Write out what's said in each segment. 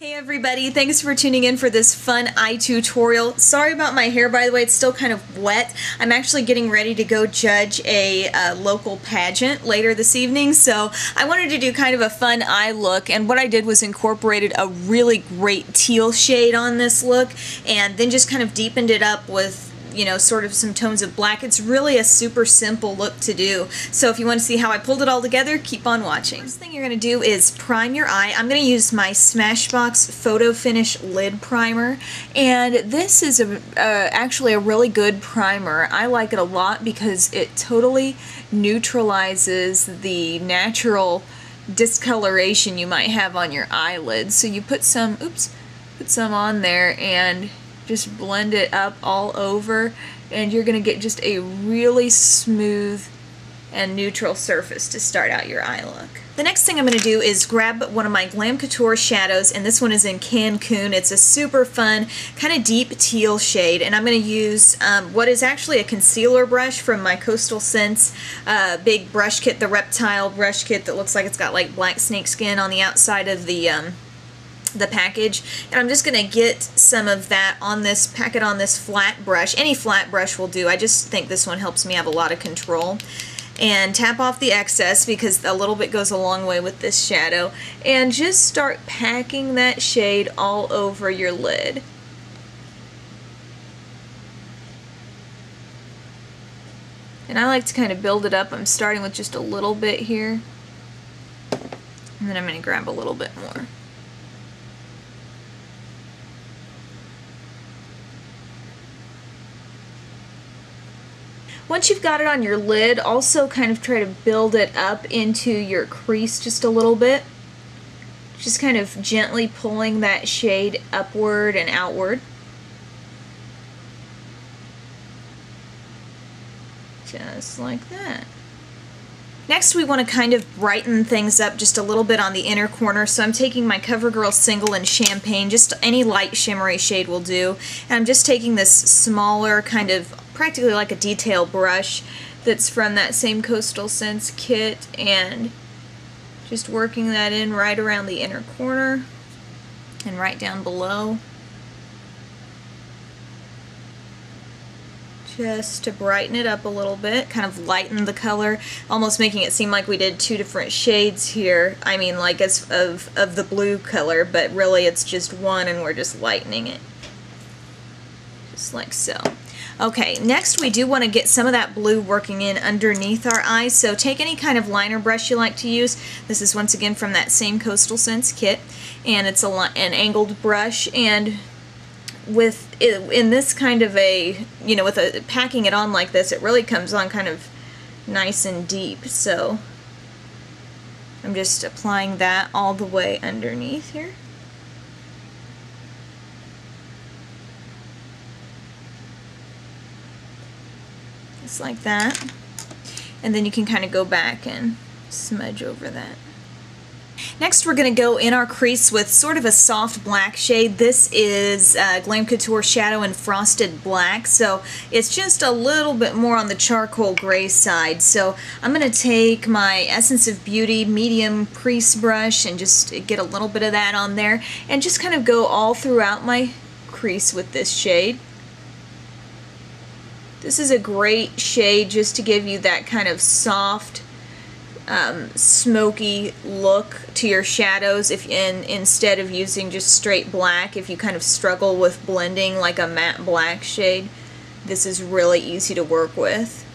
Hey everybody, thanks for tuning in for this fun eye tutorial. Sorry about my hair, by the way, it's still kind of wet. I'm actually getting ready to go judge a local pageant later this evening, so I wanted to do kind of a fun eye look, and what I did was incorporated a really great teal shade on this look, and then just kind of deepened it up with, you know, sort of some tones of black. It's really a super simple look to do. So if you want to see how I pulled it all together, keep on watching. First thing you're going to do is prime your eye. I'm going to use my Smashbox Photofinish Lid Primer, and this is actually a really good primer. I like it a lot because it totally neutralizes the natural discoloration you might have on your eyelids. So you put some, put some on there and just blend it up all over, and you're going to get just a really smooth and neutral surface to start out your eye look. The next thing I'm going to do is grab one of my Glam Couture shadows, and this one is in Cancun. It's a super fun, kind of deep teal shade, and I'm going to use what is actually a concealer brush from my Coastal Scents big brush kit, the Reptile brush kit that looks like it's got like black snake skin on the outside of the package, and I'm just going to get some of that on this packet on this flat brush. Any flat brush will do. I just think this one helps me have a lot of control. And tap off the excess because a little bit goes a long way with this shadow, and just start packing that shade all over your lid. And I like to kind of build it up. I'm starting with just a little bit here, and then I'm going to grab a little bit more. Once you've got it on your lid, also kind of try to build it up into your crease just a little bit. Just kind of gently pulling that shade upward and outward. Just like that. Next, we want to kind of brighten things up just a little bit on the inner corner, so I'm taking my CoverGirl Single in Champagne, just any light shimmery shade will do, and I'm just taking this smaller kind of practically like a detail brush that's from that same Coastal Scents kit, and just working that in right around the inner corner and right down below, just to brighten it up a little bit, kind of lighten the color, almost making it seem like we did two different shades here. I mean, like as of the blue color, but really it's just one, and we're just lightening it, just like so. Okay, next we do want to get some of that blue working in underneath our eyes, so take any kind of liner brush you like to use. This is once again from that same Coastal Scents kit, and it's an angled brush, and with in this kind of a, you know, with packing it on like this, it really comes on kind of nice and deep, so I'm just applying that all the way underneath here. Just like that, and then you can kind of go back and smudge over that. Next, we're going to go in our crease with sort of a soft black shade. This is Glam Couture Shadow in Frosted Black, so it's just a little bit more on the charcoal gray side. So I'm going to take my Essence of Beauty medium crease brush and just get a little bit of that on there, and just kind of go all throughout my crease with this shade. This is a great shade just to give you that kind of soft, smoky look to your shadows, instead of using just straight black. If you kind of struggle with blending like a matte black shade, this is really easy to work with.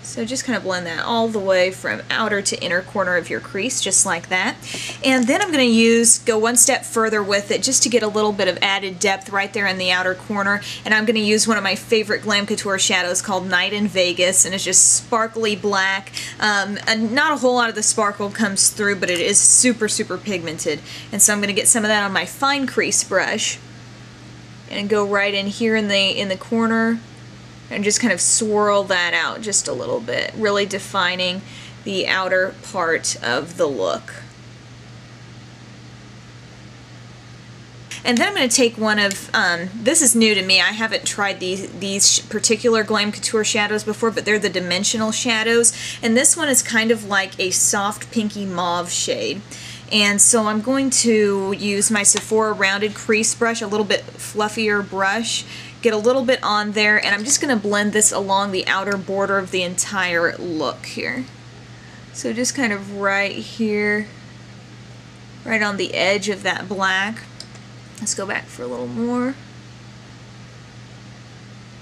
So just kind of blend that all the way from outer to inner corner of your crease, just like that. And then I'm going to go one step further with it just to get a little bit of added depth right there in the outer corner. And I'm going to use one of my favorite Glam Couture shadows called Night in Vegas, and it's just sparkly black. And not a whole lot of the sparkle comes through, but it is super, super pigmented. And so I'm going to get some of that on my fine crease brush and go right in here in the corner, and just kind of swirl that out just a little bit, really defining the outer part of the look. And then I'm going to take one of, this is new to me, I haven't tried these particular Glam Couture shadows before, but they're the Dimensional shadows, and this one is kind of like a soft pinky mauve shade. And so I'm going to use my Sephora rounded crease brush, a little bit fluffier brush, get a little bit on there, and I'm just going to blend this along the outer border of the entire look here. So just kind of right here, right on the edge of that black. Let's go back for a little more.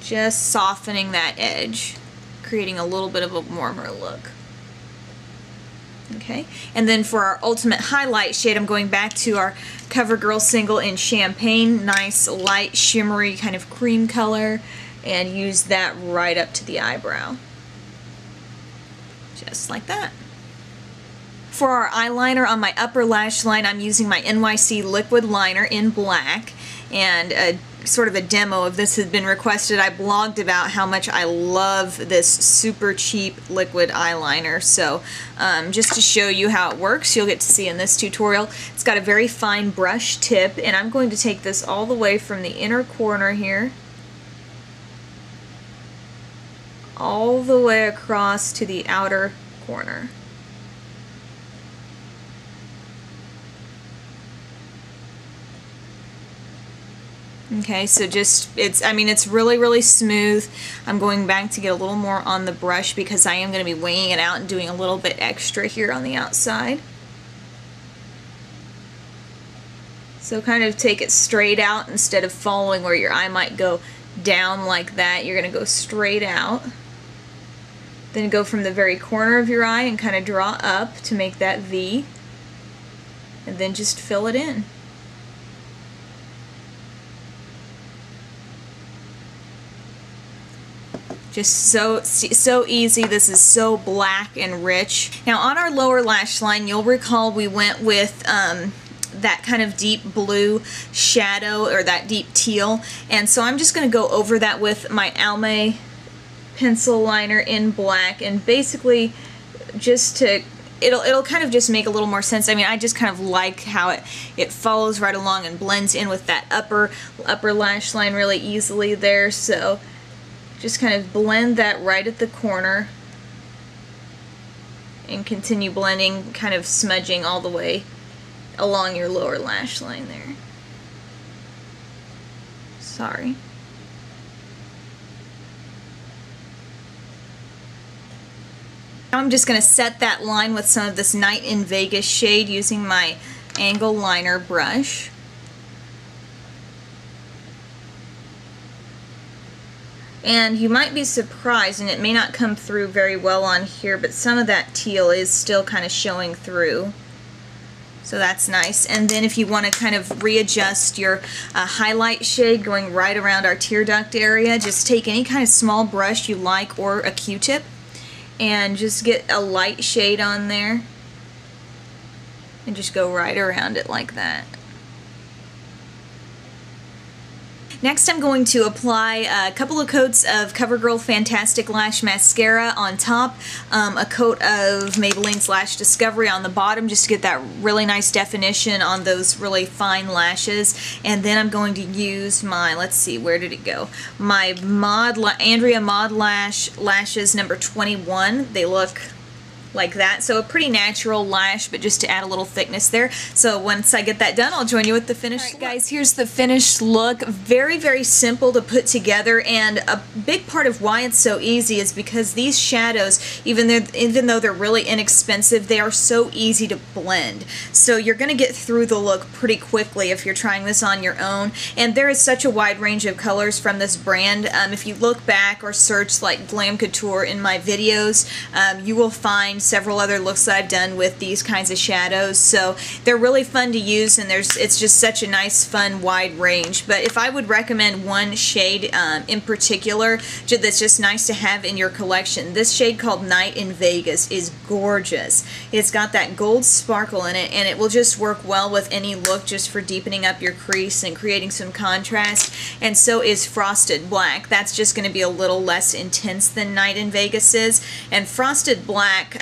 Just softening that edge, creating a little bit of a warmer look. Okay, and then for our ultimate highlight shade, I'm going back to our CoverGirl single in Champagne, nice light shimmery kind of cream color, and use that right up to the eyebrow. Just like that. For our eyeliner on my upper lash line, I'm using my NYC Liquid Liner in black, and sort of a demo of this has been requested. I blogged about how much I love this super cheap liquid eyeliner, so just to show you how it works, you'll get to see in this tutorial. It's got a very fine brush tip, and I'm going to take this all the way from the inner corner here all the way across to the outer corner. Okay, so just, it's really smooth. I'm going back to get a little more on the brush because I am going to be weighing it out and doing a little bit extra here on the outside. So kind of take it straight out instead of following where your eye might go down like that. You're going to go straight out. Then go from the very corner of your eye and kind of draw up to make that V. And then just fill it in. Just so easy. This is so black and rich. Now on our lower lash line, you'll recall we went with that kind of deep blue shadow, or that deep teal, and so I'm just going to go over that with my Almay pencil liner in black, and basically just to it'll kind of just make a little more sense. I mean, I just kind of like how it follows right along and blends in with that upper lash line really easily there. So just kind of blend that right at the corner and continue blending, kind of smudging all the way along your lower lash line there. Sorry. Now I'm just going to set that line with some of this Night in Vegas shade using my angle liner brush. And you might be surprised, and it may not come through very well on here, but some of that teal is still kind of showing through. So that's nice. And then if you want to kind of readjust your highlight shade going right around our tear duct area, just take any kind of small brush you like or a Q-tip and just get a light shade on there and just go right around it like that. Next, I'm going to apply a couple of coats of CoverGirl Fantastic Lash Mascara on top, a coat of Maybelline's Lash Discovery on the bottom, just to get that really nice definition on those really fine lashes. And then I'm going to use my, let's see, where did it go? My Andrea Mod Lash lashes number 21. They look like that. So a pretty natural lash, but just to add a little thickness there. So once I get that done, I'll join you with the finished look. Guys, here's the finished look. Very simple to put together, and a big part of why it's so easy is because these shadows, even though they're really inexpensive, they are so easy to blend. So you're going to get through the look pretty quickly if you're trying this on your own. And there is such a wide range of colors from this brand. If you look back or search like Glam Couture in my videos, you will find several other looks that I've done with these kinds of shadows. So they're really fun to use, and it's just such a nice, fun, wide range. But if I would recommend one shade in particular that's just nice to have in your collection, this shade called Night in Vegas is gorgeous. It's got that gold sparkle in it, and it will just work well with any look just for deepening up your crease and creating some contrast. And so is Frosted Black. That's just going to be a little less intense than Night in Vegas is. And Frosted Black,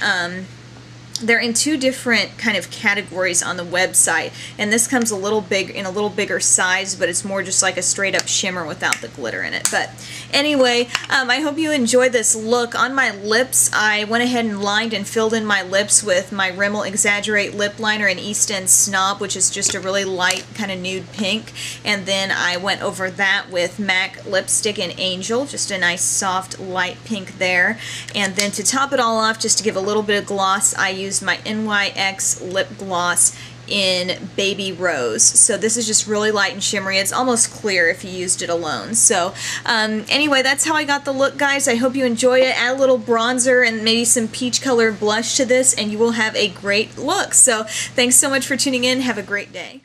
they're in two different kind of categories on the website, and this comes a little big in a little bigger size, but it's more just like a straight up shimmer without the glitter in it. But anyway, I hope you enjoyed this look. On my lips, I went ahead and lined and filled in my lips with my Rimmel Exaggerate Lip Liner in Eastend Snob, which is just a really light kind of nude pink, and then I went over that with MAC lipstick in Angel, just a nice soft light pink there. And then to top it all off, just to give a little bit of gloss, I used my NYX lip gloss in Baby Rose. So this is just really light and shimmery. It's almost clear if you used it alone. So anyway, that's how I got the look, guys. I hope you enjoy it. Add a little bronzer and maybe some peach colored blush to this, and you will have a great look. So thanks so much for tuning in. Have a great day.